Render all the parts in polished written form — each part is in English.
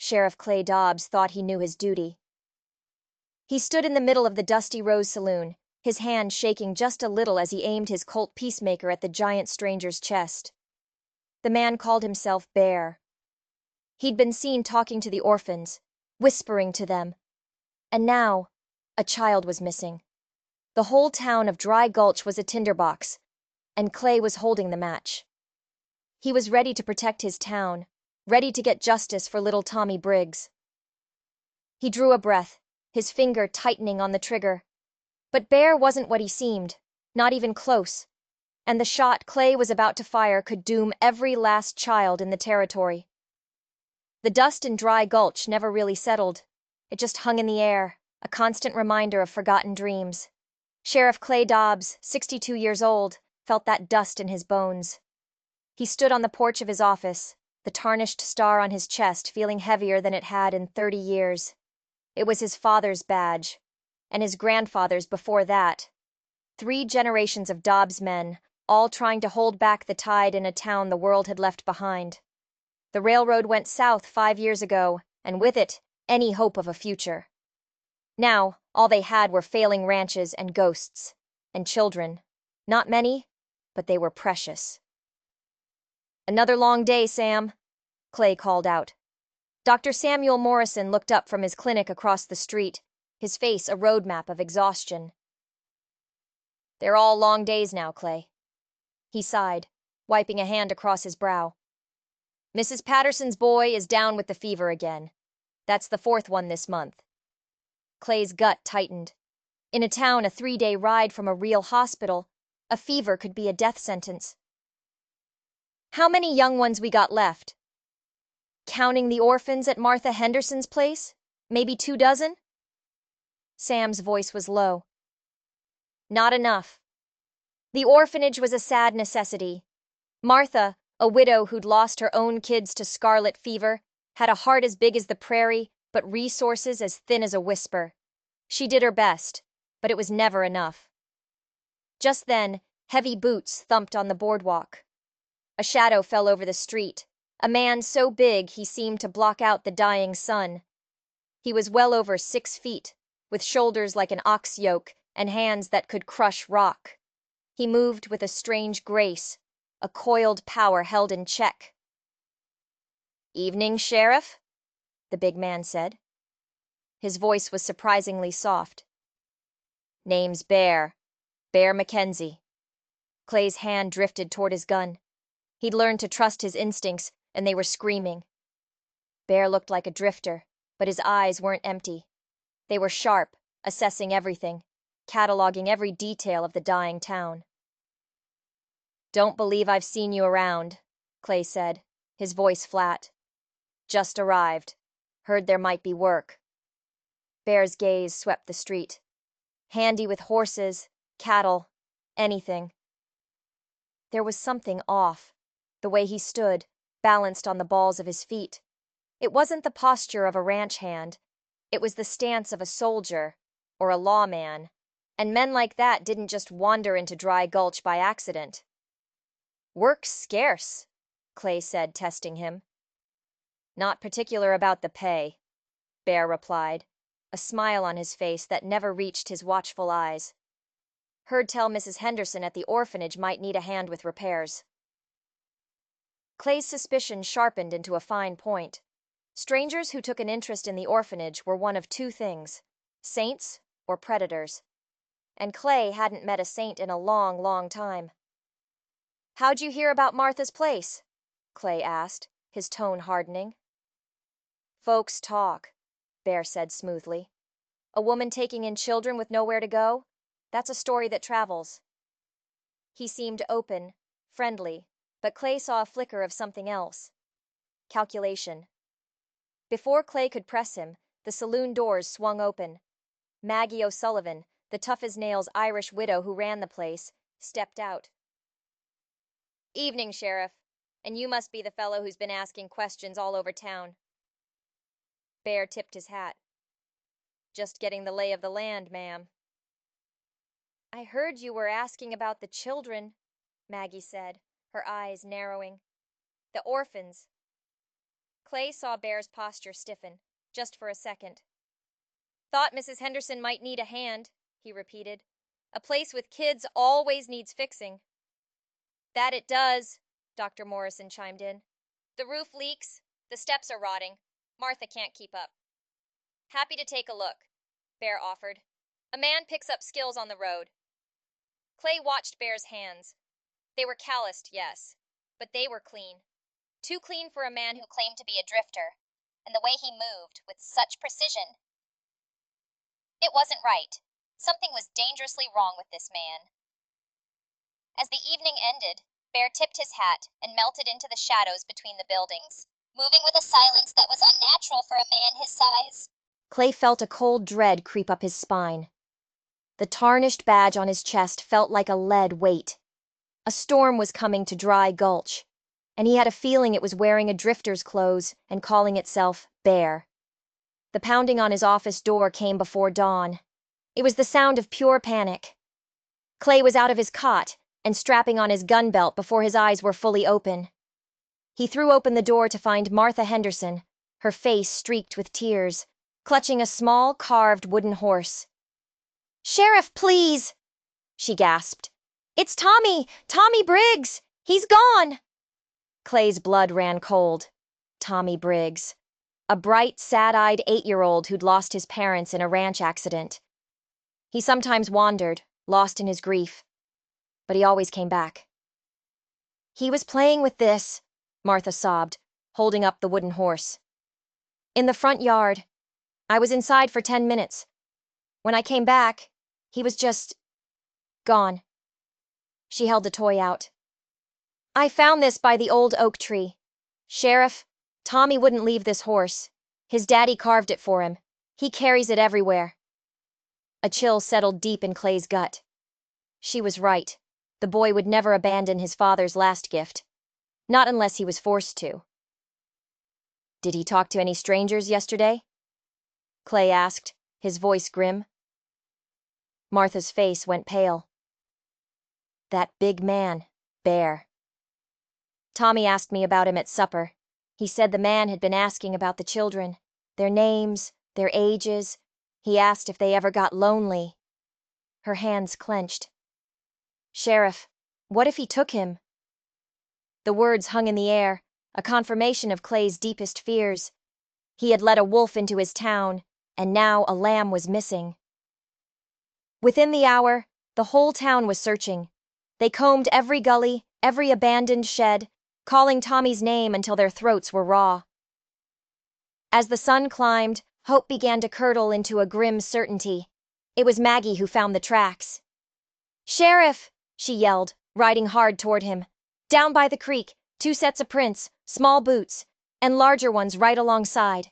Sheriff Clay Dobbs thought he knew his duty. He stood in the middle of the dusty Rose Saloon, his hand shaking just a little as he aimed his Colt Peacemaker at the giant stranger's chest. The man called himself Bear. He'd been seen talking to the orphans, whispering to them. And now, a child was missing. The whole town of Dry Gulch was a tinderbox, and Clay was holding the match. He was ready to protect his town, ready to get justice for little Tommy Briggs. He drew a breath, his finger tightening on the trigger. But Bear wasn't what he seemed, not even close, and the shot Clay was about to fire could doom every last child in the territory. The dust in Dry Gulch never really settled. It just hung in the air, a constant reminder of forgotten dreams. Sheriff Clay Dobbs, 62 years old, felt that dust in his bones. He stood on the porch of his office, the tarnished star on his chest feeling heavier than it had in 30 years. It was his father's badge, and his grandfather's before that. 3 generations of Dobbs men, all trying to hold back the tide in a town the world had left behind. The railroad went south 5 years ago, and with it, any hope of a future. Now, all they had were failing ranches and ghosts, and children. Not many, but they were precious. "Another long day, Sam," Clay called out. Dr. Samuel Morrison looked up from his clinic across the street, his face a roadmap of exhaustion. "They're all long days now, Clay." He sighed, wiping a hand across his brow. "Mrs. Patterson's boy is down with the fever again. That's the 4th one this month." Clay's gut tightened. In a town a 3-day ride from a real hospital, a fever could be a death sentence. "How many young ones we got left?" "Counting the orphans at Martha Henderson's place? Maybe 2 dozen?" Sam's voice was low. "Not enough. The orphanage was a sad necessity. Martha, a widow who'd lost her own kids to scarlet fever, had a heart as big as the prairie, but resources as thin as a whisper. She did her best, but it was never enough." Just then, heavy boots thumped on the boardwalk. A shadow fell over the street, a man so big he seemed to block out the dying sun. He was well over 6 feet, with shoulders like an ox yoke and hands that could crush rock. He moved with a strange grace, a coiled power held in check. "Evening, Sheriff," the big man said. His voice was surprisingly soft. "Name's Bear Mackenzie." Clay's hand drifted toward his gun. He'd learned to trust his instincts, and they were screaming. Bear looked like a drifter, but his eyes weren't empty. They were sharp, assessing everything, cataloging every detail of the dying town. "Don't believe I've seen you around," Clay said, his voice flat. "Just arrived. Heard there might be work." Bear's gaze swept the street. Handy with horses, cattle, anything. There was something off. The way he stood, balanced on the balls of his feet. It wasn't the posture of a ranch hand. It was the stance of a soldier, or a lawman. And men like that didn't just wander into Dry Gulch by accident. "Work's scarce," Clay said, testing him. "Not particular about the pay," Bear replied, a smile on his face that never reached his watchful eyes. "Heard tell Mrs. Henderson at the orphanage might need a hand with repairs." Clay's suspicion sharpened into a fine point. Strangers who took an interest in the orphanage were one of 2 things: saints or predators. And Clay hadn't met a saint in a long, long time. "How'd you hear about Martha's place?" Clay asked, his tone hardening. "Folks talk," Bear said smoothly. "A woman taking in children with nowhere to go? That's a story that travels." He seemed open, friendly, but Clay saw a flicker of something else. Calculation. Before Clay could press him, the saloon doors swung open. Maggie O'Sullivan, the tough-as-nails Irish widow who ran the place, stepped out. "Evening, Sheriff. And you must be the fellow who's been asking questions all over town." Bear tipped his hat. "Just getting the lay of the land, ma'am." "I heard you were asking about the children," Maggie said, her eyes narrowing. "The orphans." Clay saw Bear's posture stiffen, just for a second. Thought Mrs. Henderson might need a hand, he repeated. A place with kids always needs fixing. That it does, Dr. Morrison chimed in. The roof leaks, the steps are rotting. Martha can't keep up. Happy to take a look, Bear offered. A man picks up skills on the road. Clay watched Bear's hands. They were calloused, yes, but they were clean. Too clean for a man who claimed to be a drifter, and the way he moved with such precision. It wasn't right. Something was dangerously wrong with this man. As the evening ended, Bear tipped his hat and melted into the shadows between the buildings, moving with a silence that was unnatural for a man his size. Clay felt a cold dread creep up his spine. The tarnished badge on his chest felt like a lead weight. A storm was coming to Dry Gulch, and he had a feeling it was wearing a drifter's clothes and calling itself Bear. The pounding on his office door came before dawn. It was the sound of pure panic. Clay was out of his cot and strapping on his gun belt before his eyes were fully open. He threw open the door to find Martha Henderson, her face streaked with tears, clutching a small carved wooden horse. "Sheriff, please!" she gasped. "It's Tommy! Tommy Briggs! He's gone!" Clay's blood ran cold. Tommy Briggs. A bright, sad-eyed 8-year-old who'd lost his parents in a ranch accident. He sometimes wandered, lost in his grief, but he always came back. "He was playing with this," Martha sobbed, holding up the wooden horse. "In the front yard. I was inside for 10 minutes. When I came back, he was just gone." She held the toy out. "I found this by the old oak tree. Sheriff, Tommy wouldn't leave this horse. His daddy carved it for him. He carries it everywhere." A chill settled deep in Clay's gut. She was right. The boy would never abandon his father's last gift. Not unless he was forced to. "Did he talk to any strangers yesterday?" Clay asked, his voice grim. Martha's face went pale. "That big man, Bear. Tommy asked me about him at supper. He said the man had been asking about the children, their names, their ages. He asked if they ever got lonely." Her hands clenched. "Sheriff, what if he took him?" The words hung in the air, a confirmation of Clay's deepest fears. He had let a wolf into his town, and now a lamb was missing. Within the hour, the whole town was searching. They combed every gully, every abandoned shed, calling Tommy's name until their throats were raw. As the sun climbed, hope began to curdle into a grim certainty. It was Maggie who found the tracks. "Sheriff!" she yelled, riding hard toward him. "Down by the creek, 2 sets of prints, small boots, and larger ones right alongside."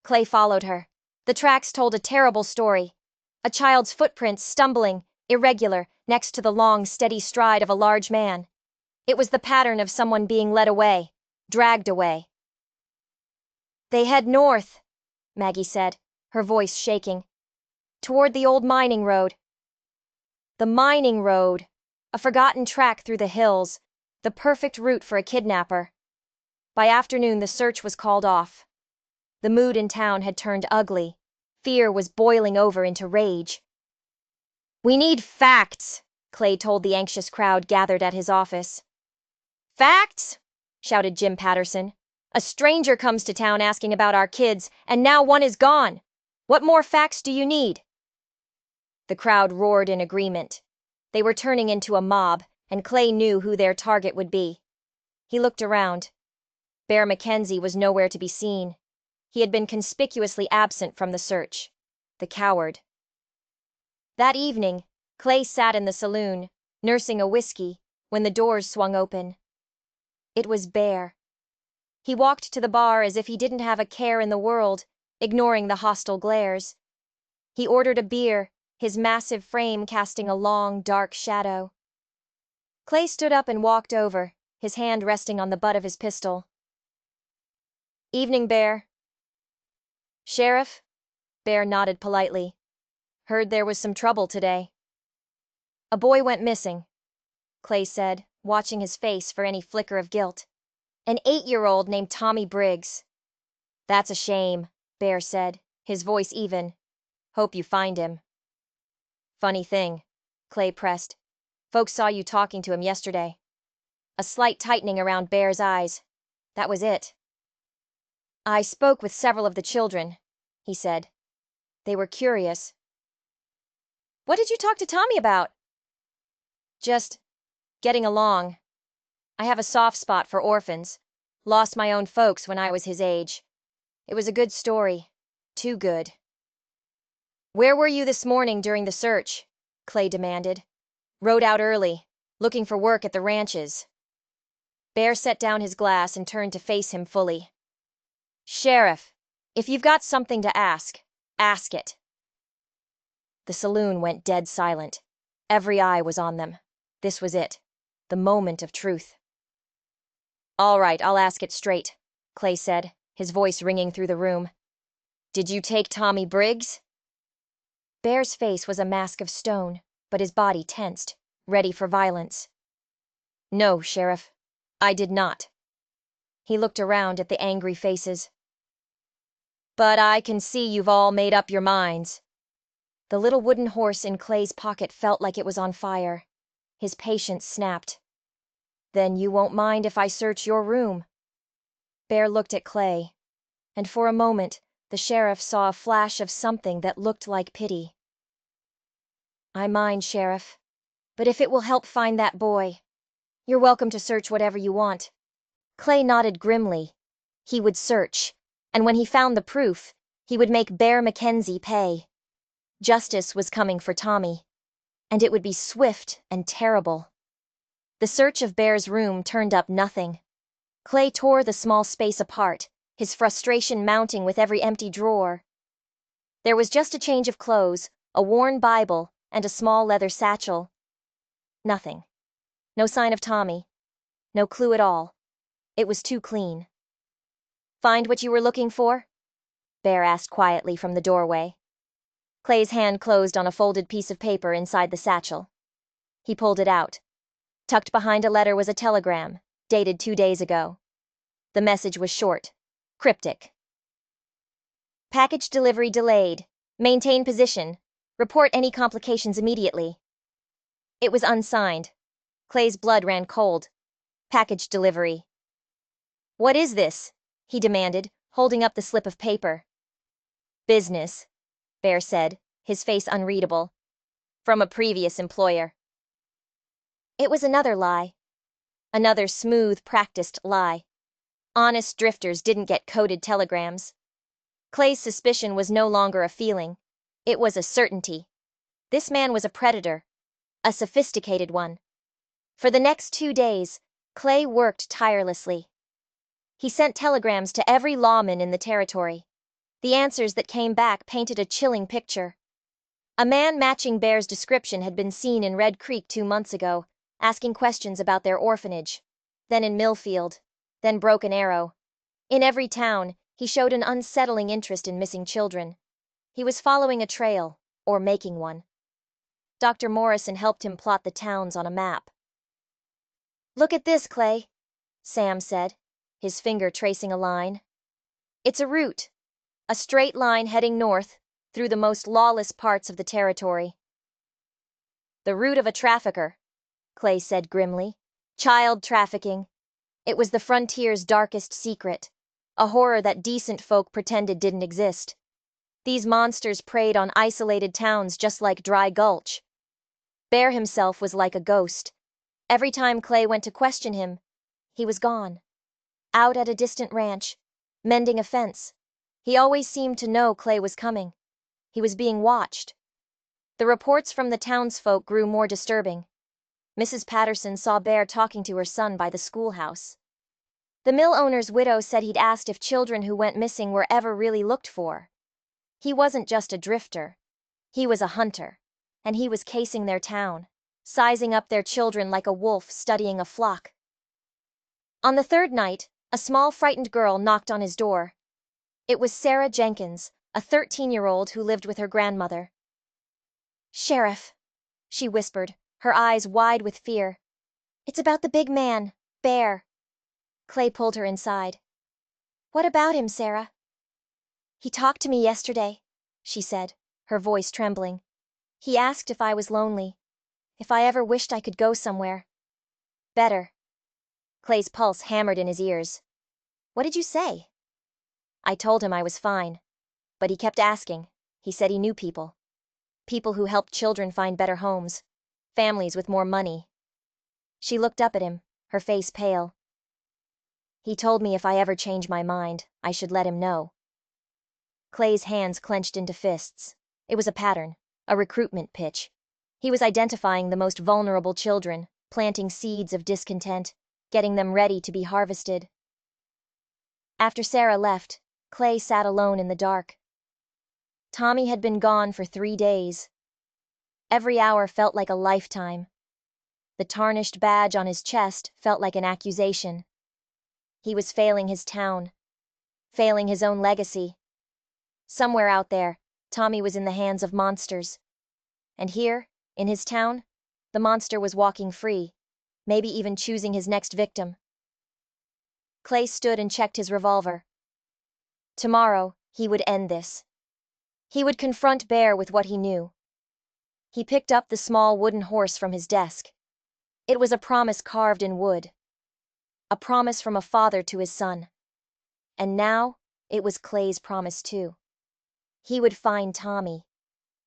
Clay followed her. The tracks told a terrible story. A child's footprints stumbling, irregular, next to the long, steady stride of a large man. It was the pattern of someone being led away, dragged away. "They head north," Maggie said, her voice shaking. "Toward the old mining road." The mining road, a forgotten track through the hills, the perfect route for a kidnapper. By afternoon, the search was called off. The mood in town had turned ugly. Fear was boiling over into rage. "We need facts," Clay told the anxious crowd gathered at his office. "Facts?" shouted Jim Patterson. "A stranger comes to town asking about our kids, and now one is gone. What more facts do you need?" The crowd roared in agreement. They were turning into a mob, and Clay knew who their target would be. He looked around. Bear McKenzie was nowhere to be seen. He had been conspicuously absent from the search. The coward. That evening, Clay sat in the saloon, nursing a whiskey, when the doors swung open. It was Bear. He walked to the bar as if he didn't have a care in the world, ignoring the hostile glares. He ordered a beer, his massive frame casting a long, dark shadow. Clay stood up and walked over, his hand resting on the butt of his pistol. "Evening, Bear." "Sheriff?" Bear nodded politely. "Heard there was some trouble today." "A boy went missing," Clay said, watching his face for any flicker of guilt. An 8-year-old named Tommy Briggs. That's a shame, Bear said, his voice even. Hope you find him. Funny thing, Clay pressed. Folks saw you talking to him yesterday. A slight tightening around Bear's eyes. That was it. I spoke with several of the children, he said. They were curious. What did you talk to Tommy about? Just getting along. I have a soft spot for orphans. Lost my own folks when I was his age. It was a good story. Too good. Where were you this morning during the search? Clay demanded. Rode out early, looking for work at the ranches. Bear set down his glass and turned to face him fully. Sheriff, if you've got something to ask it. The saloon went dead silent. Every eye was on them. This was it. The moment of truth. All right, I'll ask it straight, Clay said, his voice ringing through the room. Did you take Tommy Briggs? Bear's face was a mask of stone, but his body tensed, ready for violence. No, Sheriff, I did not. He looked around at the angry faces. But I can see you've all made up your minds. The little wooden horse in Clay's pocket felt like it was on fire. His patience snapped. Then you won't mind if I search your room? Bear looked at Clay, and for a moment, the sheriff saw a flash of something that looked like pity. I mind, Sheriff, but if it will help find that boy, you're welcome to search whatever you want. Clay nodded grimly. He would search, and when he found the proof, he would make Bear Mackenzie pay. Justice was coming for Tommy, and it would be swift and terrible. The search of Bear's room turned up nothing. Clay tore the small space apart, his frustration mounting with every empty drawer. There was just a change of clothes, a worn Bible, and a small leather satchel. Nothing. No sign of Tommy. No clue at all. It was too clean. Find what you were looking for? Bear asked quietly from the doorway. Clay's hand closed on a folded piece of paper inside the satchel. He pulled it out. Tucked behind a letter was a telegram, dated 2 days ago. The message was short, cryptic. Package delivery delayed. Maintain position. Report any complications immediately. It was unsigned. Clay's blood ran cold. Package delivery. What is this? He demanded, holding up the slip of paper. Business, Bear said, his face unreadable. From a previous employer. It was another lie. Another smooth, practiced lie. Honest drifters didn't get coded telegrams. Clay's suspicion was no longer a feeling. It was a certainty. This man was a predator. A sophisticated one. For the next 2 days, Clay worked tirelessly. He sent telegrams to every lawman in the territory. The answers that came back painted a chilling picture. A man matching Bear's description had been seen in Red Creek 2 months ago, asking questions about their orphanage, then in Millfield, then Broken Arrow. In every town, he showed an unsettling interest in missing children. He was following a trail, or making one. Dr. Morrison helped him plot the towns on a map. Look at this, Clay, Sam said, his finger tracing a line. It's a route, a straight line heading north, through the most lawless parts of the territory. The route of a trafficker, Clay said grimly. Child trafficking. It was the frontier's darkest secret, a horror that decent folk pretended didn't exist. These monsters preyed on isolated towns just like Dry Gulch. Bear himself was like a ghost. Every time Clay went to question him, he was gone. Out at a distant ranch, mending a fence. He always seemed to know Clay was coming. He was being watched. The reports from the townsfolk grew more disturbing. Mrs. Patterson saw Bear talking to her son by the schoolhouse. The mill owner's widow said he'd asked if children who went missing were ever really looked for. He wasn't just a drifter. He was a hunter, and he was casing their town, sizing up their children like a wolf studying a flock. On the 3rd night, a small frightened girl knocked on his door. It was Sarah Jenkins, a 13-year-old who lived with her grandmother. Sheriff, she whispered, her eyes wide with fear. It's about the big man, Bear. Clay pulled her inside. What about him, Sarah? He talked to me yesterday, she said, her voice trembling. He asked if I was lonely, if I ever wished I could go somewhere. Better. Clay's pulse hammered in his ears. What did you say? I told him I was fine, but he kept asking. He said he knew people. People who helped children find better homes, families with more money. She looked up at him, her face pale. He told me if I ever change my mind, I should let him know. Clay's hands clenched into fists. It was a pattern, a recruitment pitch. He was identifying the most vulnerable children, planting seeds of discontent, getting them ready to be harvested. After Sarah left, Clay sat alone in the dark. Tommy had been gone for 3 days. Every hour felt like a lifetime. The tarnished badge on his chest felt like an accusation. He was failing his town, failing his own legacy. Somewhere out there, Tommy was in the hands of monsters. And here, in his town, the monster was walking free, maybe even choosing his next victim. Clay stood and checked his revolver. Tomorrow, he would end this. He would confront Bear with what he knew. He picked up the small wooden horse from his desk. It was a promise carved in wood. A promise from a father to his son. And now, it was Clay's promise too. He would find Tommy,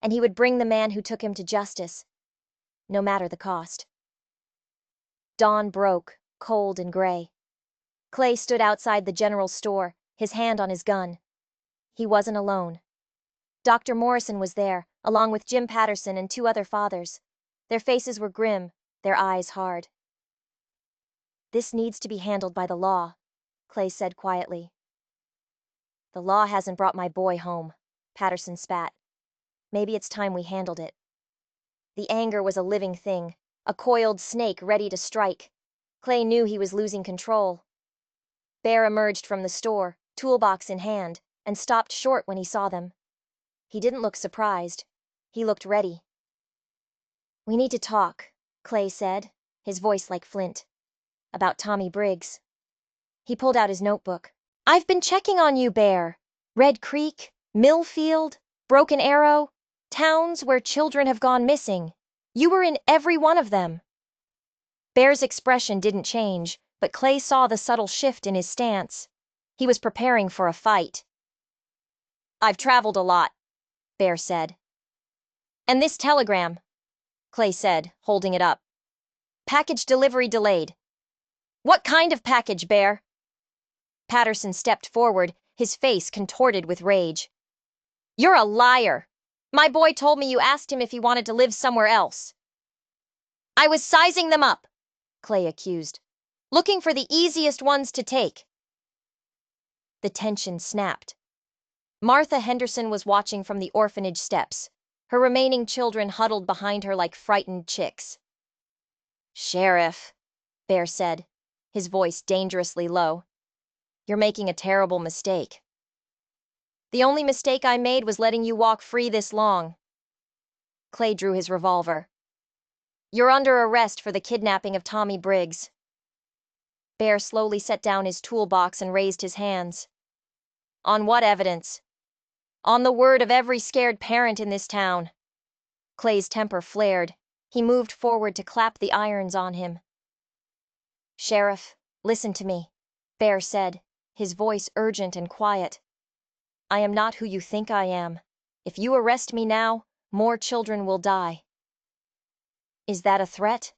and he would bring the man who took him to justice, no matter the cost. Dawn broke, cold and gray. Clay stood outside the general store, his hand on his gun. He wasn't alone. Dr. Morrison was there, along with Jim Patterson and 2 other fathers. Their faces were grim, their eyes hard. This needs to be handled by the law, Clay said quietly. The law hasn't brought my boy home, Patterson spat. Maybe it's time we handled it. The anger was a living thing, a coiled snake ready to strike. Clay knew he was losing control. Bear emerged from the store, toolbox in hand, and stopped short when he saw them. He didn't look surprised. He looked ready. We need to talk, Clay said, his voice like flint. About Tommy Briggs. He pulled out his notebook. I've been checking on you, Bear. Red Creek, Millfield, Broken Arrow, towns where children have gone missing. You were in every one of them. Bear's expression didn't change, but Clay saw the subtle shift in his stance. He was preparing for a fight. I've traveled a lot, Bear said. And this telegram, Clay said, holding it up. Package delivery delayed. What kind of package, Bear? Patterson stepped forward, his face contorted with rage. You're a liar. My boy told me you asked him if he wanted to live somewhere else. I was sizing them up, Clay accused. Looking for the easiest ones to take. The tension snapped. Martha Henderson was watching from the orphanage steps, her remaining children huddled behind her like frightened chicks. Sheriff, Bear said, his voice dangerously low. You're making a terrible mistake. The only mistake I made was letting you walk free this long. Clay drew his revolver. You're under arrest for the kidnapping of Tommy Briggs. Bear slowly set down his toolbox and raised his hands. On what evidence? On the word of every scared parent in this town. Clay's temper flared. He moved forward to clap the irons on him. Sheriff, listen to me, Bear said, his voice urgent and quiet. I am not who you think I am. If you arrest me now, more children will die. Is that a threat?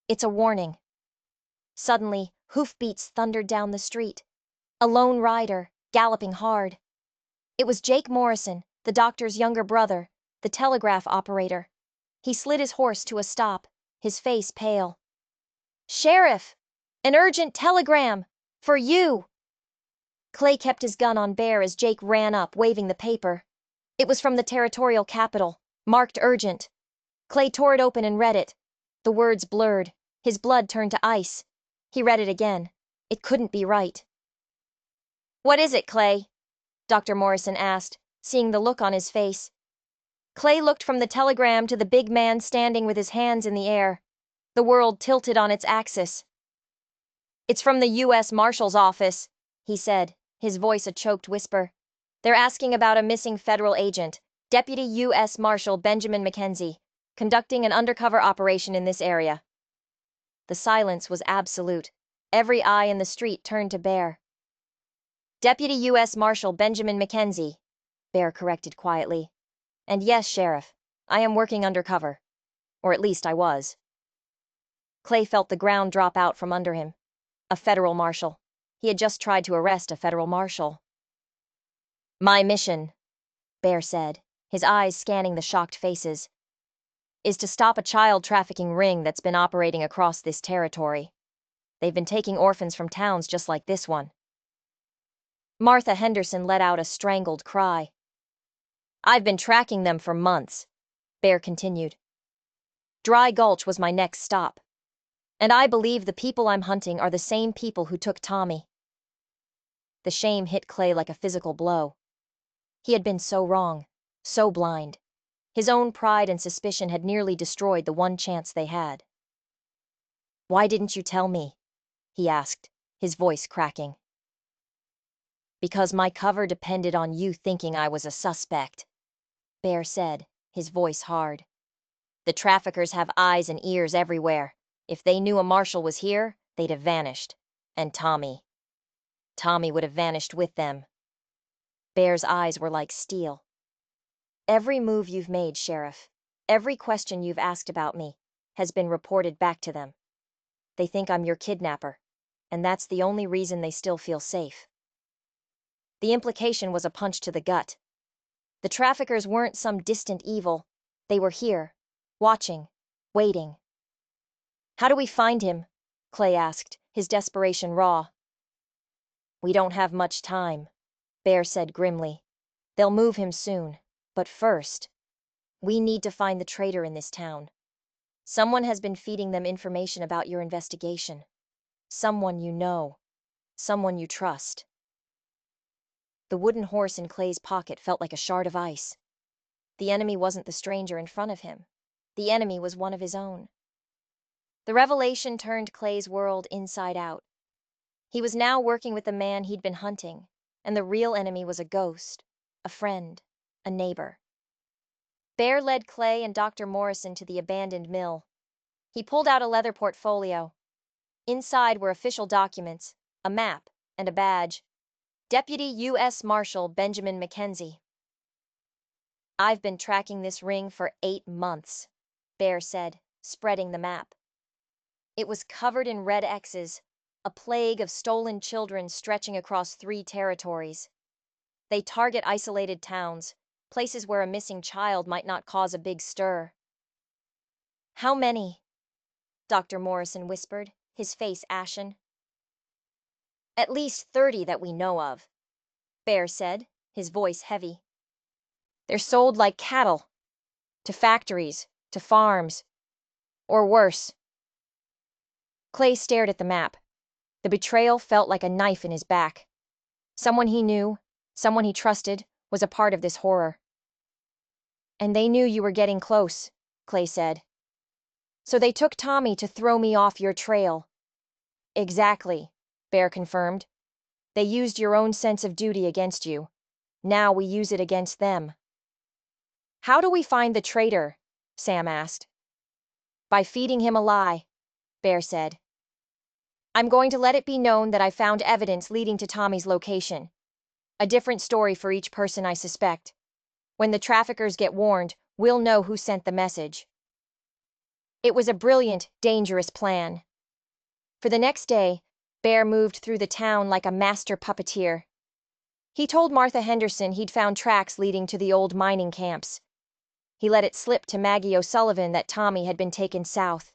It's a warning. Suddenly, hoofbeats thundered down the street. A lone rider, galloping hard. It was Jake Morrison, the doctor's younger brother, the telegraph operator. He slid his horse to a stop, his face pale. Sheriff! An urgent telegram! For you! Clay kept his gun on Bear as Jake ran up, waving the paper. It was from the territorial capital, marked urgent. Clay tore it open and read it. The words blurred. His blood turned to ice. He read it again. It couldn't be right. What is it, Clay? Dr. Morrison asked, seeing the look on his face. Clay looked from the telegram to the big man standing with his hands in the air. The world tilted on its axis. It's from the U.S. Marshal's office, he said, his voice a choked whisper. They're asking about a missing federal agent, Deputy U.S. Marshal Benjamin McKenzie, conducting an undercover operation in this area. The silence was absolute. Every eye in the street turned to Bear. Deputy U.S. Marshal Benjamin McKenzie, Bear corrected quietly. And yes, Sheriff, I am working undercover. Or at least I was. Clay felt the ground drop out from under him. A federal marshal. He had just tried to arrest a federal marshal. My mission, Bear said, his eyes scanning the shocked faces, is to stop a child trafficking ring that's been operating across this territory. They've been taking orphans from towns just like this one. Martha Henderson let out a strangled cry. I've been tracking them for months, Bear continued. Dry Gulch was my next stop. And I believe the people I'm hunting are the same people who took Tommy. The shame hit Clay like a physical blow. He had been so wrong, so blind. His own pride and suspicion had nearly destroyed the one chance they had. Why didn't you tell me? He asked, his voice cracking. Because my cover depended on you thinking I was a suspect, Bear said, his voice hard. The traffickers have eyes and ears everywhere. If they knew a marshal was here, they'd have vanished. And Tommy would have vanished with them. Bear's eyes were like steel. Every move you've made, Sheriff, every question you've asked about me, has been reported back to them. They think I'm your kidnapper, and that's the only reason they still feel safe. The implication was a punch to the gut. The traffickers weren't some distant evil. They were here, watching, waiting. How do we find him? Clay asked, his desperation raw. We don't have much time, Bear said grimly. They'll move him soon, but first, we need to find the traitor in this town. Someone has been feeding them information about your investigation. Someone you know. Someone you trust. The wooden horse in Clay's pocket felt like a shard of ice. The enemy wasn't the stranger in front of him. The enemy was one of his own. The revelation turned Clay's world inside out. He was now working with the man he'd been hunting, and the real enemy was a ghost, a friend, a neighbor. Bear led Clay and Dr. Morrison to the abandoned mill. He pulled out a leather portfolio. Inside were official documents, a map, and a badge. Deputy U.S. Marshal Benjamin McKenzie. I've been tracking this ring for 8 months, Bear said, spreading the map. It was covered in red X's, a plague of stolen children stretching across 3 territories. They target isolated towns, places where a missing child might not cause a big stir. How many? Dr. Morrison whispered, his face ashen. At least 30 that we know of, Bear said, his voice heavy. They're sold like cattle, to factories, to farms, or worse. Clay stared at the map. The betrayal felt like a knife in his back. Someone he knew, someone he trusted, was a part of this horror. And they knew you were getting close, Clay said. So they took Tommy to throw me off your trail. Exactly, Bear confirmed. They used your own sense of duty against you. Now we use it against them. How do we find the traitor? Sam asked. By feeding him a lie, Bear said. I'm going to let it be known that I found evidence leading to Tommy's location. A different story for each person I suspect. When the traffickers get warned, we'll know who sent the message. It was a brilliant, dangerous plan. For the next day, Bear moved through the town like a master puppeteer. He told Martha Henderson he'd found tracks leading to the old mining camps. He let it slip to Maggie O'Sullivan that Tommy had been taken south.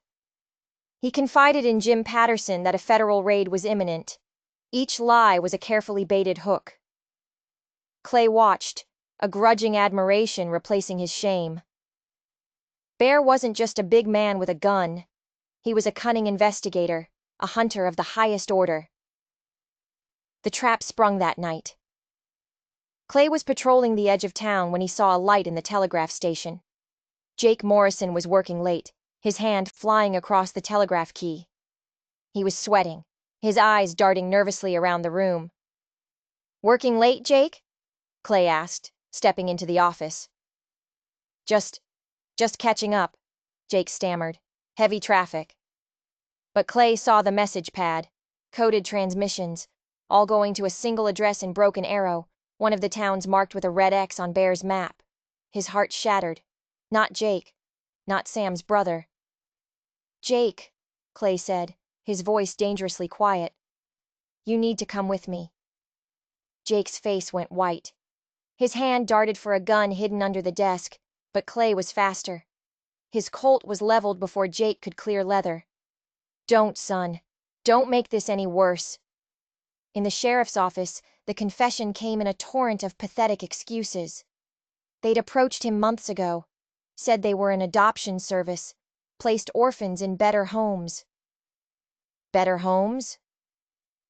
He confided in Jim Patterson that a federal raid was imminent. Each lie was a carefully baited hook. Clay watched, a grudging admiration replacing his shame. Bear wasn't just a big man with a gun. He was a cunning investigator, a hunter of the highest order. The trap sprung that night. Clay was patrolling the edge of town when he saw a light in the telegraph station. Jake Morrison was working late, his hand flying across the telegraph key. He was sweating, his eyes darting nervously around the room. "Working late, Jake?" Clay asked, stepping into the office. Just catching up," Jake stammered. "Heavy traffic." But Clay saw the message pad. Coded transmissions, all going to a single address in Broken Arrow, one of the towns marked with a red X on Bear's map. His heart shattered. Not Jake. Not Sam's brother. "Jake," Clay said, his voice dangerously quiet. "You need to come with me." Jake's face went white. His hand darted for a gun hidden under the desk, but Clay was faster. His Colt was leveled before Jake could clear leather. "Don't, son. Don't make this any worse." In the sheriff's office, the confession came in a torrent of pathetic excuses. They'd approached him months ago, said they were an adoption service, placed orphans in better homes. Better homes?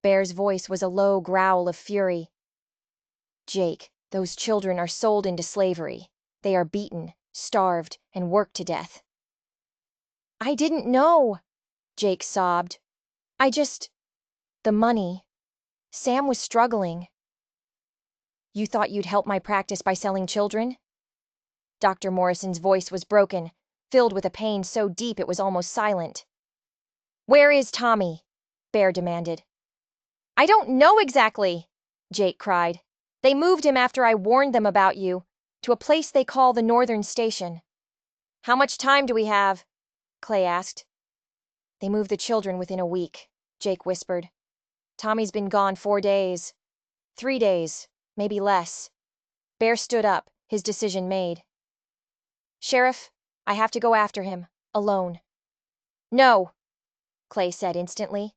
Bear's voice was a low growl of fury. "Jake, those children are sold into slavery. They are beaten, starved, and worked to death." "I didn't know," Jake sobbed. The money. Sam was struggling." "You thought you'd help my practice by selling children?" Dr. Morrison's voice was broken, filled with a pain so deep it was almost silent. "Where is Tommy?" Bear demanded. "I don't know exactly," Jake cried. "They moved him after I warned them about you, to a place they call the Northern Station." "How much time do we have?" Clay asked. "They moved the children within a week," Jake whispered. "Tommy's been gone 4 days. 3 days, maybe less." Bear stood up, his decision made. "Sheriff, I have to go after him, alone." "No," Clay said instantly.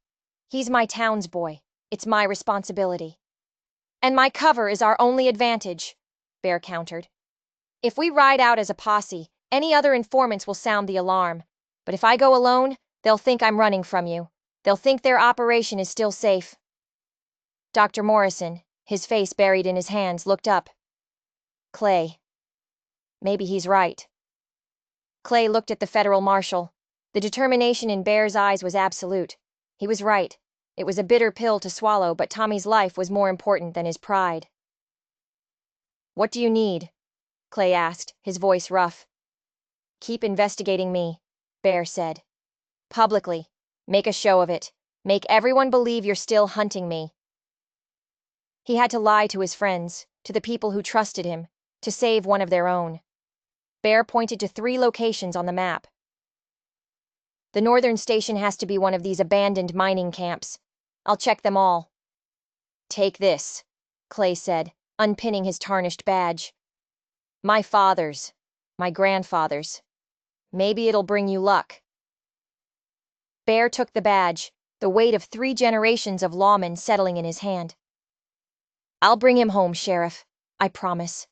"He's my townsboy. It's my responsibility." "And my cover is our only advantage," Bear countered. "If we ride out as a posse, any other informants will sound the alarm. But if I go alone, they'll think I'm running from you. They'll think their operation is still safe." Dr. Morrison, his face buried in his hands, looked up. "Clay. Maybe he's right." Clay looked at the federal marshal. The determination in Bear's eyes was absolute. He was right. It was a bitter pill to swallow, but Tommy's life was more important than his pride. "What do you need?" Clay asked, his voice rough. "Keep investigating me," Bear said. "Publicly. Make a show of it. Make everyone believe you're still hunting me." He had to lie to his friends, to the people who trusted him, to save one of their own. Bear pointed to 3 locations on the map. "The Northern Station has to be one of these abandoned mining camps. I'll check them all." "Take this," Clay said, unpinning his tarnished badge. "My father's. My grandfather's. Maybe it'll bring you luck." Bear took the badge, the weight of 3 generations of lawmen settling in his hand. "I'll bring him home, Sheriff. I promise."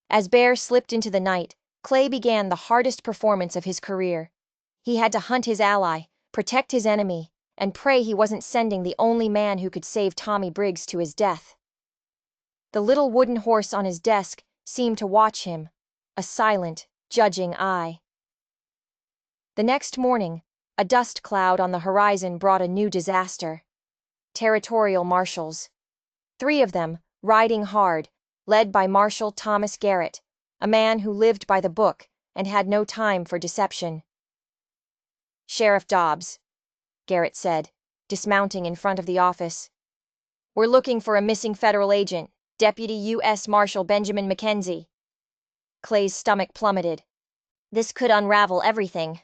As Bear slipped into the night, Clay began the hardest performance of his career. He had to hunt his ally, protect his enemy, and pray he wasn't sending the only man who could save Tommy Briggs to his death. The little wooden horse on his desk seemed to watch him, a silent, judging eye. The next morning, a dust cloud on the horizon brought a new disaster. Territorial marshals. 3 of them, riding hard, led by Marshal Thomas Garrett, a man who lived by the book and had no time for deception. "Sheriff Dobbs," Garrett said, dismounting in front of the office. "We're looking for a missing federal agent, Deputy U.S. Marshal Benjamin McKenzie." Clay's stomach plummeted. This could unravel everything.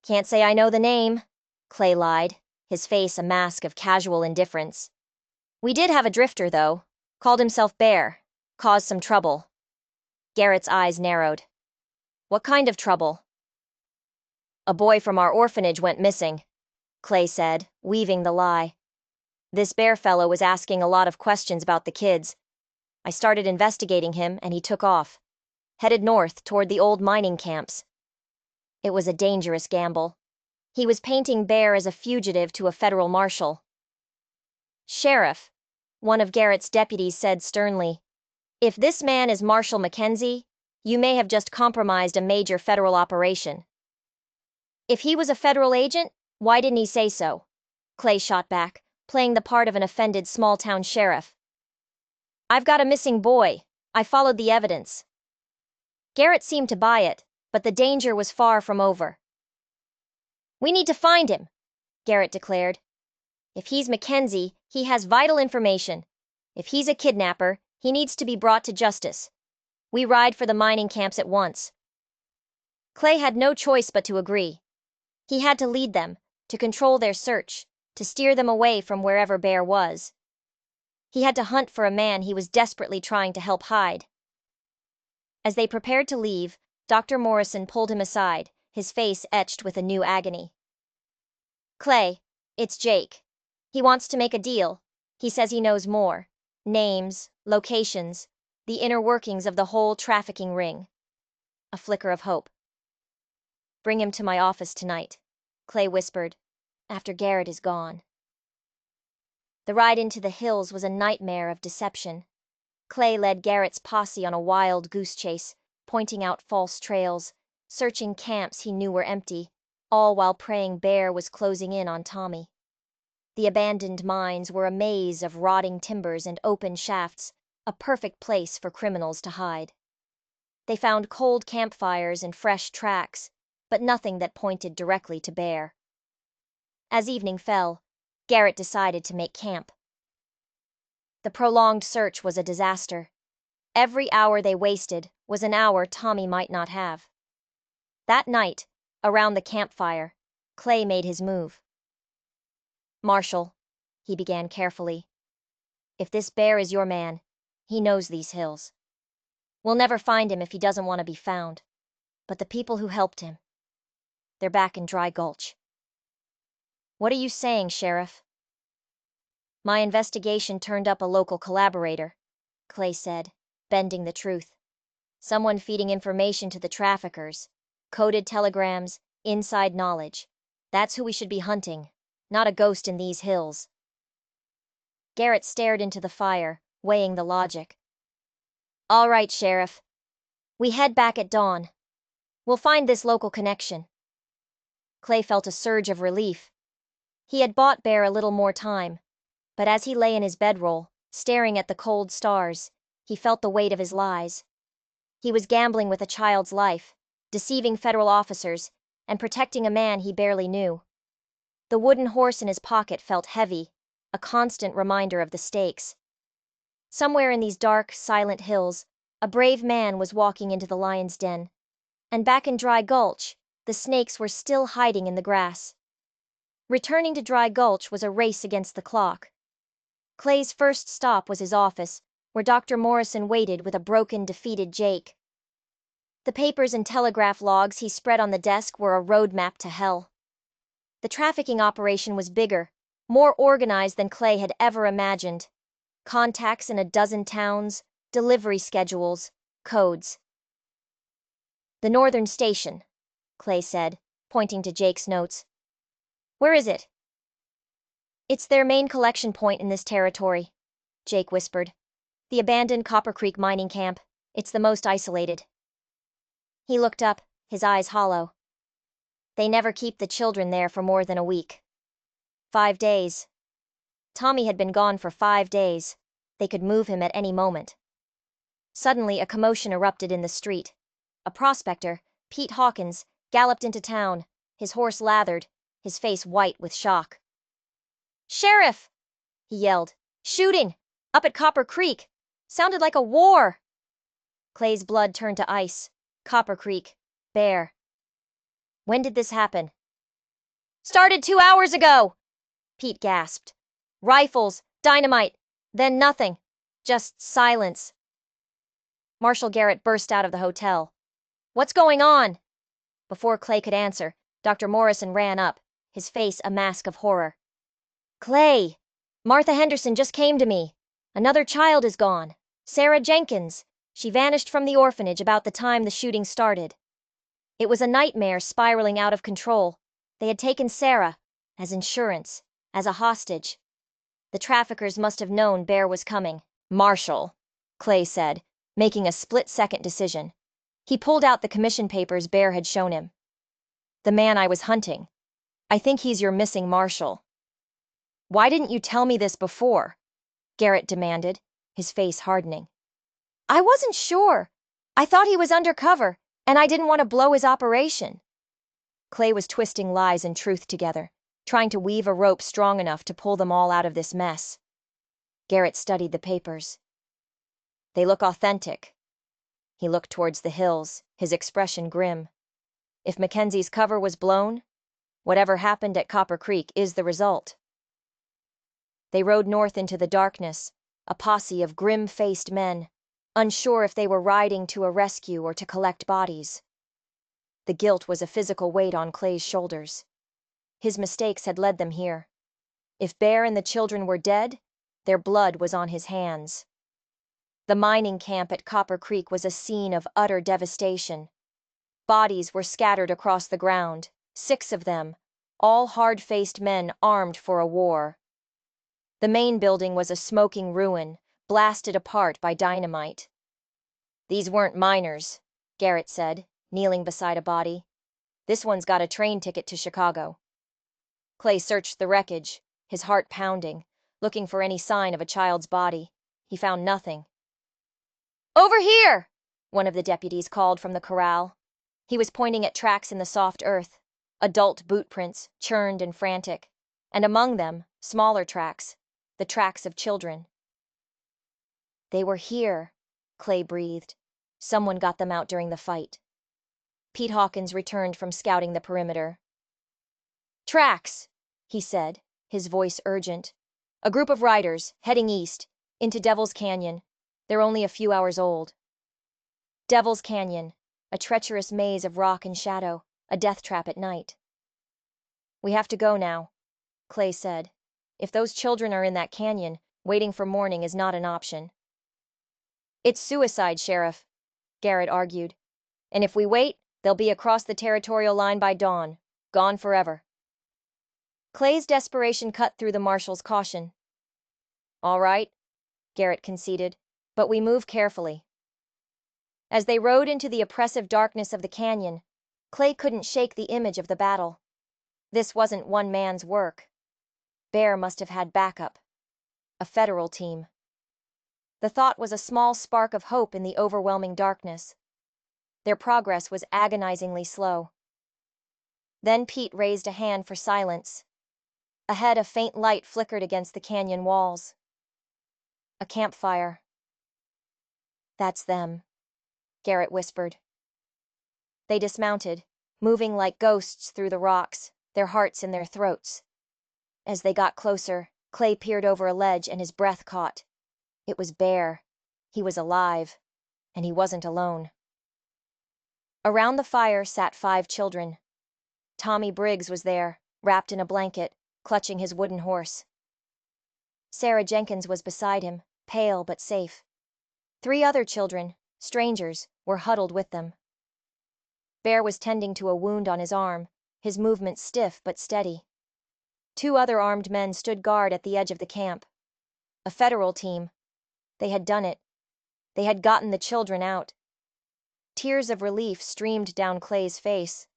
"Can't say I know the name," Clay lied, his face a mask of casual indifference. "We did have a drifter, though. Called himself Bear. Caused some trouble." Garrett's eyes narrowed. "What kind of trouble?" "A boy from our orphanage went missing," Clay said, weaving the lie. "This Bear fellow was asking a lot of questions about the kids. I started investigating him, and he took off. Headed north toward the old mining camps. It was a dangerous gamble. He was painting Bear as a fugitive to a federal marshal." "Sheriff," one of Garrett's deputies said sternly, "if this man is Marshal McKenzie, you may have just compromised a major federal operation." "If he was a federal agent, why didn't he say so?" Clay shot back, playing the part of an offended small-town sheriff. "I've got a missing boy. I followed the evidence." Garrett seemed to buy it, but the danger was far from over. "We need to find him," Garrett declared. "If he's Mackenzie, he has vital information. If he's a kidnapper, he needs to be brought to justice. We ride for the mining camps at once." Clay had no choice but to agree. He had to lead them, to control their search, to steer them away from wherever Bear was. He had to hunt for a man he was desperately trying to help hide. As they prepared to leave, Dr. Morrison pulled him aside, his face etched with a new agony. "Clay, it's Jake. He wants to make a deal. He says he knows more. Names, locations, the inner workings of the whole trafficking ring." A flicker of hope. "Bring him to my office tonight," Clay whispered, "after Garrett is gone." The ride into the hills was a nightmare of deception. Clay led Garrett's posse on a wild goose chase, pointing out false trails, searching camps he knew were empty, all while praying Bear was closing in on Tommy. The abandoned mines were a maze of rotting timbers and open shafts, a perfect place for criminals to hide. They found cold campfires and fresh tracks, but nothing that pointed directly to Bear. As evening fell, Garrett decided to make camp. The prolonged search was a disaster. Every hour they wasted was an hour Tommy might not have. That night, around the campfire, Clay made his move. "Marshal," he began carefully, "if this Bear is your man, he knows these hills. We'll never find him if he doesn't want to be found. But the people who helped him, they're back in Dry Gulch." "What are you saying, Sheriff?" "My investigation turned up a local collaborator," Clay said, bending the truth. "Someone feeding information to the traffickers. Coded telegrams, inside knowledge. That's who we should be hunting, not a ghost in these hills." Garrett stared into the fire, weighing the logic. "All right, Sheriff. We head back at dawn. We'll find this local connection." Clay felt a surge of relief. He had bought Bear a little more time, but as he lay in his bedroll, staring at the cold stars, he felt the weight of his lies. He was gambling with a child's life, deceiving federal officers, and protecting a man he barely knew. The wooden horse in his pocket felt heavy, a constant reminder of the stakes. Somewhere in these dark, silent hills, a brave man was walking into the lion's den, and back in Dry Gulch, the snakes were still hiding in the grass. Returning to Dry Gulch was a race against the clock. Clay's first stop was his office, where Dr. Morrison waited with a broken, defeated Jake. The papers and telegraph logs he spread on the desk were a roadmap to hell. The trafficking operation was bigger, more organized than Clay had ever imagined. Contacts in a dozen towns, delivery schedules, codes. "The Northern Station," Clay said, pointing to Jake's notes. "Where is it?" "It's their main collection point in this territory," Jake whispered. "The abandoned Copper Creek mining camp. It's the most isolated." He looked up, his eyes hollow. "They never keep the children there for more than a week. 5 days. Tommy had been gone for 5 days. They could move him at any moment." Suddenly a commotion erupted in the street. A prospector, Pete Hawkins, galloped into town, his horse lathered, his face white with shock. "Sheriff!" he yelled. "Shooting! Up at Copper Creek! Sounded like a war!" Clay's blood turned to ice. Copper Creek. Bear. "When did this happen?" "Started 2 hours ago!" Pete gasped. "Rifles, dynamite, then nothing. Just silence." Marshal Garrett burst out of the hotel. "What's going on?" Before Clay could answer, Dr. Morrison ran up, his face a mask of horror. "Clay! Martha Henderson just came to me. Another child is gone. Sarah Jenkins. She vanished from the orphanage about the time the shooting started. It was a nightmare spiraling out of control. They had taken Sarah, as insurance, as a hostage. The traffickers must have known Bear was coming." "Marshal," Clay said, making a split-second decision. He pulled out the commission papers Bear had shown him. "The man I was hunting. I think he's your missing marshal." Why didn't you tell me this before? Garrett demanded, his face hardening. I wasn't sure. I thought he was undercover, and I didn't want to blow his operation. Clay was twisting lies and truth together, trying to weave a rope strong enough to pull them all out of this mess. Garrett studied the papers. They look authentic. He looked towards the hills, his expression grim. If Mackenzie's cover was blown, whatever happened at Copper Creek is the result. They rode north into the darkness, a posse of grim-faced men, unsure if they were riding to a rescue or to collect bodies. The guilt was a physical weight on Clay's shoulders. His mistakes had led them here. If Bear and the children were dead, their blood was on his hands. The mining camp at Copper Creek was a scene of utter devastation. Bodies were scattered across the ground, 6 of them, all hard-faced men armed for a war. The main building was a smoking ruin, blasted apart by dynamite. These weren't miners, Garrett said, kneeling beside a body. This one's got a train ticket to Chicago. Clay searched the wreckage, his heart pounding, looking for any sign of a child's body. He found nothing. Over here! One of the deputies called from the corral. He was pointing at tracks in the soft earth, adult boot prints, churned and frantic, and among them, smaller tracks, the tracks of children. They were here, Clay breathed. Someone got them out during the fight. Pete Hawkins returned from scouting the perimeter. Tracks, he said, his voice urgent. A group of riders, heading east, into Devil's Canyon. They're only a few hours old. Devil's Canyon, a treacherous maze of rock and shadow, a death trap at night. We have to go now, Clay said. If those children are in that canyon, waiting for morning is not an option. It's suicide, Sheriff, Garrett argued. And if we wait, they'll be across the territorial line by dawn, gone forever. Clay's desperation cut through the marshal's caution. All right, Garrett conceded, but we move carefully. As they rode into the oppressive darkness of the canyon, Clay couldn't shake the image of the battle. This wasn't one man's work. Bear must have had backup. A federal team. The thought was a small spark of hope in the overwhelming darkness. Their progress was agonizingly slow. Then Pete raised a hand for silence. Ahead, a faint light flickered against the canyon walls. A campfire. That's them, Garrett whispered. They dismounted, moving like ghosts through the rocks, their hearts in their throats. As they got closer, Clay peered over a ledge and his breath caught. It was Bear. He was alive, and he wasn't alone. Around the fire sat 5 children. Tommy Briggs was there, wrapped in a blanket, clutching his wooden horse. Sarah Jenkins was beside him, pale but safe. 3 other children, strangers, were huddled with them. Bear was tending to a wound on his arm, his movements stiff but steady. 2 other armed men stood guard at the edge of the camp. A federal team. They had done it. They had gotten the children out. Tears of relief streamed down Clay's face.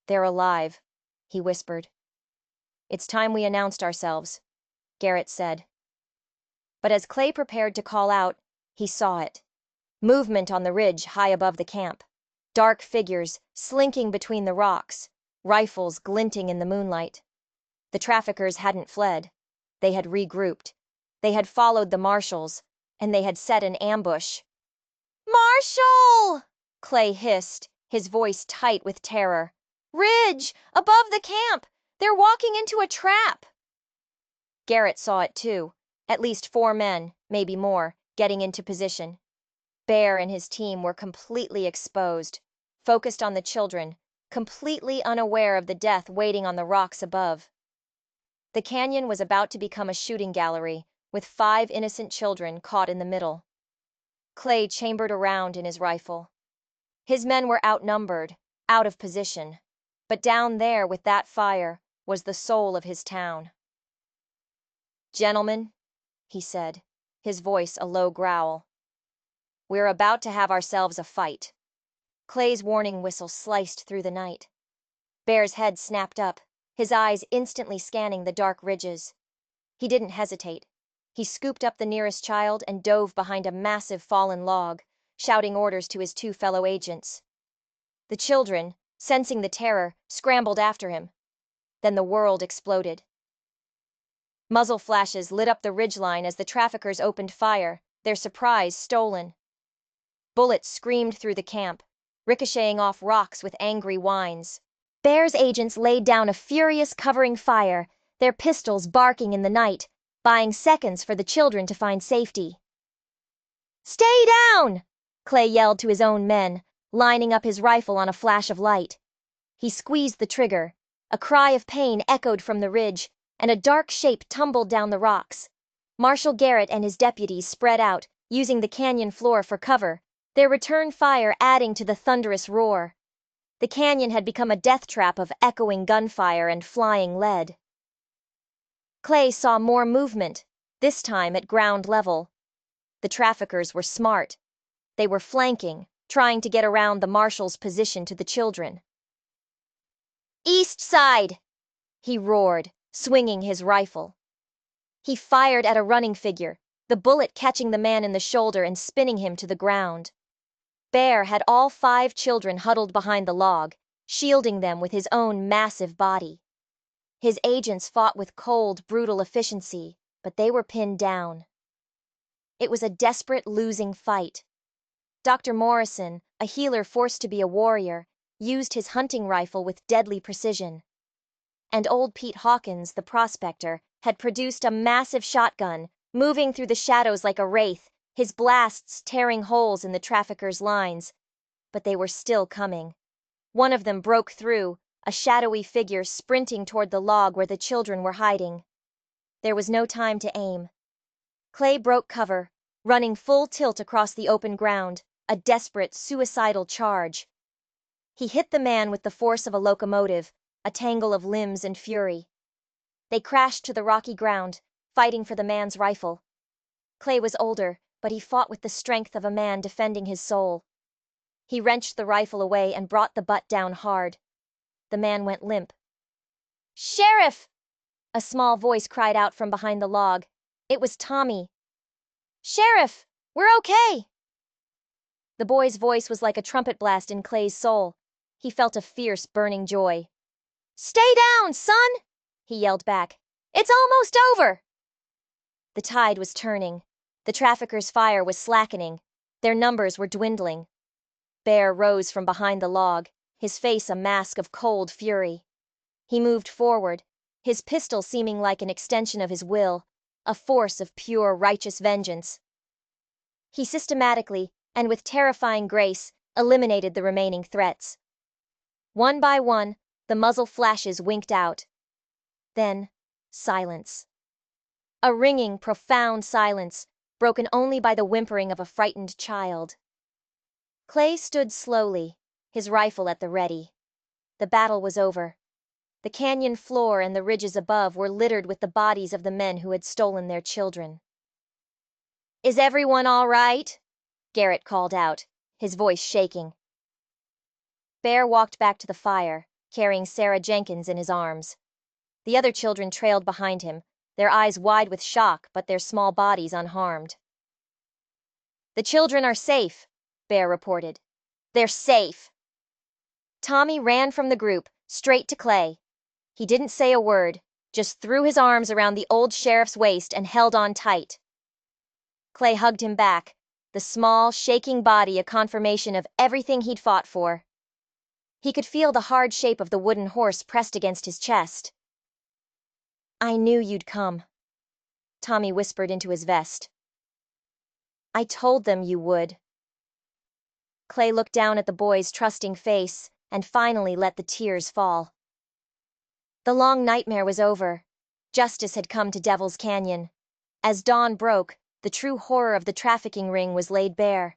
They're alive, he whispered. It's time we announced ourselves, Garrett said. But as Clay prepared to call out, he saw it. Movement on the ridge high above the camp. Dark figures slinking between the rocks, rifles glinting in the moonlight. The traffickers hadn't fled. They had regrouped. They had followed the marshals, and they had set an ambush. Marshal! Clay hissed, his voice tight with terror. Ridge! Above the camp! They're walking into a trap! Garrett saw it too. At least 4 men, maybe more, getting into position. Bear and his team were completely exposed, focused on the children, completely unaware of the death waiting on the rocks above. The canyon was about to become a shooting gallery, with 5 innocent children caught in the middle. Clay chambered around in his rifle. His men were outnumbered, out of position, but down there with that fire was the soul of his town. Gentlemen, he said, his voice a low growl. We're about to have ourselves a fight. Clay's warning whistle sliced through the night. Bear's head snapped up, his eyes instantly scanning the dark ridges. He didn't hesitate. He scooped up the nearest child and dove behind a massive fallen log, shouting orders to his two fellow agents. The children, sensing the terror, scrambled after him. Then the world exploded. Muzzle flashes lit up the ridgeline as the traffickers opened fire, their surprise stolen. Bullets screamed through the camp, ricocheting off rocks with angry whines. Bear's agents laid down a furious covering fire, their pistols barking in the night, buying seconds for the children to find safety. "Stay down!" Clay yelled to his own men, lining up his rifle on a flash of light. He squeezed the trigger. A cry of pain echoed from the ridge, and a dark shape tumbled down the rocks. Marshal Garrett and his deputies spread out, using the canyon floor for cover, their return fire adding to the thunderous roar. The canyon had become a death trap of echoing gunfire and flying lead. Clay saw more movement, this time at ground level. The traffickers were smart. They were flanking, trying to get around the marshal's position to the children. "East side!" he roared, swinging his rifle. He fired at a running figure, the bullet catching the man in the shoulder and spinning him to the ground. Bear had all 5 children huddled behind the log, shielding them with his own massive body. His agents fought with cold, brutal efficiency, but they were pinned down. It was a desperate, losing fight. Dr. Morrison, a healer forced to be a warrior, used his hunting rifle with deadly precision. And old Pete Hawkins, the prospector, had produced a massive shotgun, moving through the shadows like a wraith, his blasts tearing holes in the traffickers' lines. But they were still coming. One of them broke through, a shadowy figure sprinting toward the log where the children were hiding. There was no time to aim. Clay broke cover, running full tilt across the open ground, a desperate, suicidal charge. He hit the man with the force of a locomotive, a tangle of limbs and fury. They crashed to the rocky ground, fighting for the man's rifle. Clay was older, but he fought with the strength of a man defending his soul. He wrenched the rifle away and brought the butt down hard. The man went limp. "Sheriff!" A small voice cried out from behind the log. It was Tommy. "Sheriff, we're okay!" The boy's voice was like a trumpet blast in Clay's soul. He felt a fierce, burning joy. "Stay down, son!" he yelled back. "It's almost over!" The tide was turning. The traffickers' fire was slackening. Their numbers were dwindling. Bear rose from behind the log, his face a mask of cold fury. He moved forward, his pistol seeming like an extension of his will, a force of pure, righteous vengeance. He systematically, and with terrifying grace, eliminated the remaining threats. One by one, the muzzle flashes winked out. Then, silence. A ringing, profound silence, broken only by the whimpering of a frightened child. Clay stood slowly, his rifle at the ready. The battle was over. The canyon floor and the ridges above were littered with the bodies of the men who had stolen their children. "Is everyone all right?" Garrett called out, his voice shaking. Bear walked back to the fire, carrying Sarah Jenkins in his arms. The other children trailed behind him, their eyes wide with shock but their small bodies unharmed. "The children are safe," Bear reported. "They're safe." Tommy ran from the group, straight to Clay. He didn't say a word, just threw his arms around the old sheriff's waist and held on tight. Clay hugged him back, the small, shaking body a confirmation of everything he'd fought for. He could feel the hard shape of the wooden horse pressed against his chest. "I knew you'd come," Tommy whispered into his vest. "I told them you would." Clay looked down at the boy's trusting face and finally let the tears fall. The long nightmare was over. Justice had come to Devil's Canyon. As dawn broke, the true horror of the trafficking ring was laid bare.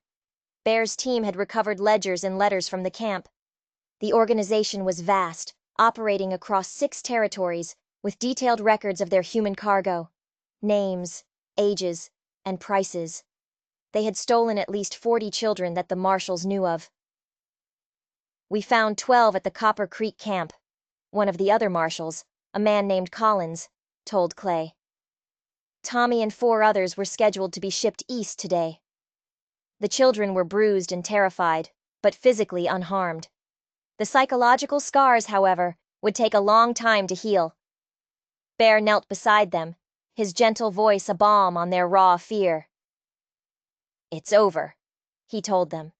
Bear's team had recovered ledgers and letters from the camp. The organization was vast, operating across 6 territories, with detailed records of their human cargo. Names, ages, and prices. They had stolen at least 40 children that the marshals knew of. "We found 12 at the Copper Creek camp," one of the other marshals, a man named Collins, told Clay. Tommy and 4 others were scheduled to be shipped east today. The children were bruised and terrified, but physically unharmed. The psychological scars, however, would take a long time to heal. Bear knelt beside them, his gentle voice a balm on their raw fear. "It's over," he told them.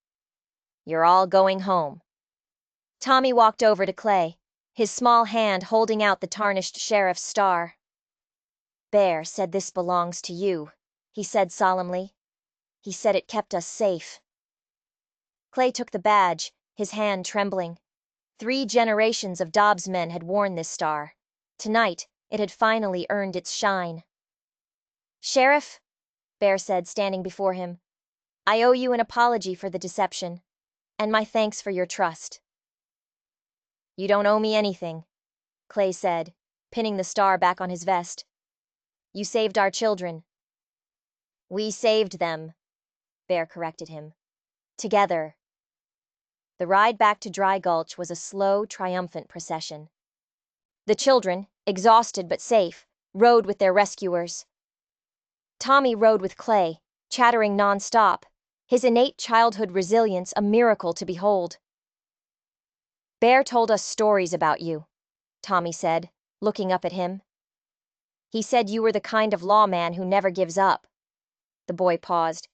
"You're all going home." Tommy walked over to Clay, his small hand holding out the tarnished sheriff's star. "Bear said this belongs to you," he said solemnly. "He said it kept us safe." Clay took the badge, his hand trembling. 3 generations of Dobbs men had worn this star. Tonight, it had finally earned its shine. "Sheriff," Bear said, standing before him, "I owe you an apology for the deception, and my thanks for your trust." "You don't owe me anything," Clay said, pinning the star back on his vest. "You saved our children." "We saved them," Bear corrected him. "Together." The ride back to Dry Gulch was a slow, triumphant procession. The children, exhausted but safe, rode with their rescuers. Tommy rode with Clay, chattering nonstop, his innate childhood resilience a miracle to behold. "Bear told us stories about you," Tommy said, looking up at him. "He said you were the kind of lawman who never gives up." The boy paused.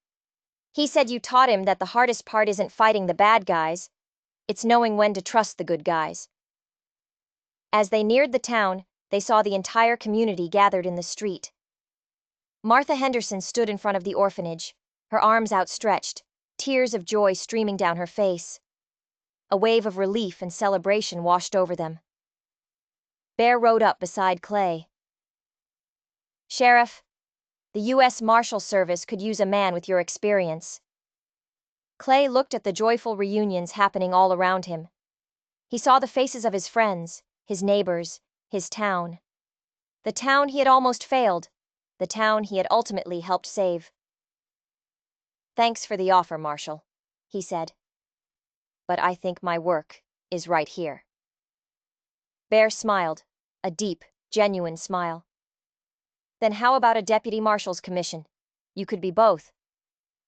"He said you taught him that the hardest part isn't fighting the bad guys, it's knowing when to trust the good guys." As they neared the town, they saw the entire community gathered in the street. Martha Henderson stood in front of the orphanage, her arms outstretched, tears of joy streaming down her face. A wave of relief and celebration washed over them. Bear rode up beside Clay. "Sheriff, the U.S. Marshal Service could use a man with your experience." Clay looked at the joyful reunions happening all around him. He saw the faces of his friends, his neighbors, his town. The town he had almost failed, the town he had ultimately helped save. "Thanks for the offer, Marshal," he said. "But I think my work is right here." Bear smiled, a deep, genuine smile. "Then how about a deputy marshal's commission? You could be both.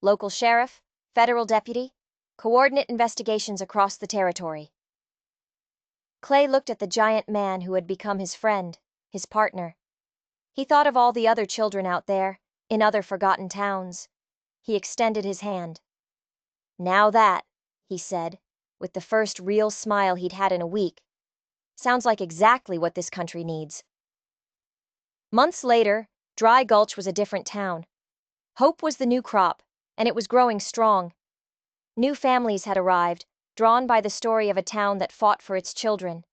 Local sheriff, federal deputy, coordinate investigations across the territory." Clay looked at the giant man who had become his friend, his partner. He thought of all the other children out there, in other forgotten towns. He extended his hand. "Now that," he said, with the first real smile he'd had in a week, "sounds like exactly what this country needs." Months later, Dry Gulch was a different town. Hope was the new crop, and it was growing strong. New families had arrived, drawn by the story of a town that fought for its children.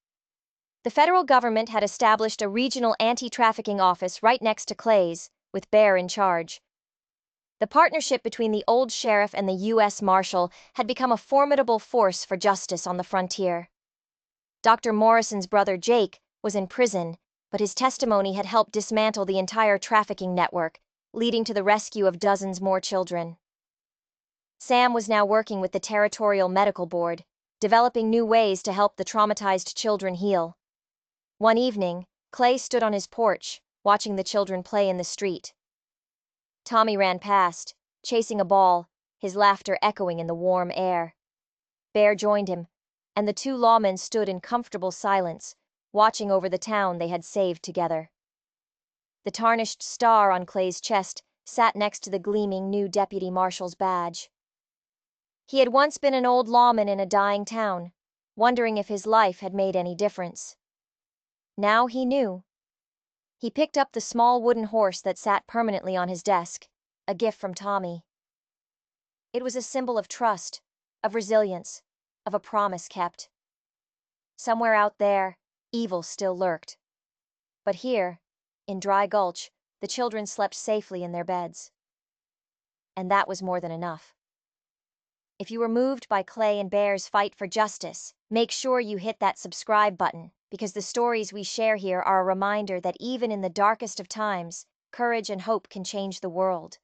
The federal government had established a regional anti-trafficking office right next to Clay's, with Bear in charge. The partnership between the old sheriff and the U.S. Marshal had become a formidable force for justice on the frontier. Dr. Morrison's brother Jake was in prison, but his testimony had helped dismantle the entire trafficking network, leading to the rescue of dozens more children. Sam was now working with the Territorial Medical Board, developing new ways to help the traumatized children heal. One evening, Clay stood on his porch, watching the children play in the street. Tommy ran past, chasing a ball, his laughter echoing in the warm air. Bear joined him, and the 2 lawmen stood in comfortable silence, watching over the town they had saved together. The tarnished star on Clay's chest sat next to the gleaming new deputy marshal's badge. He had once been an old lawman in a dying town, wondering if his life had made any difference. Now he knew. He picked up the small wooden horse that sat permanently on his desk, a gift from Tommy. It was a symbol of trust, of resilience, of a promise kept. Somewhere out there, evil still lurked. But here, in Dry Gulch, the children slept safely in their beds. And that was more than enough. If you were moved by Clay and Bear's fight for justice, make sure you hit that subscribe button, because the stories we share here are a reminder that even in the darkest of times, courage and hope can change the world.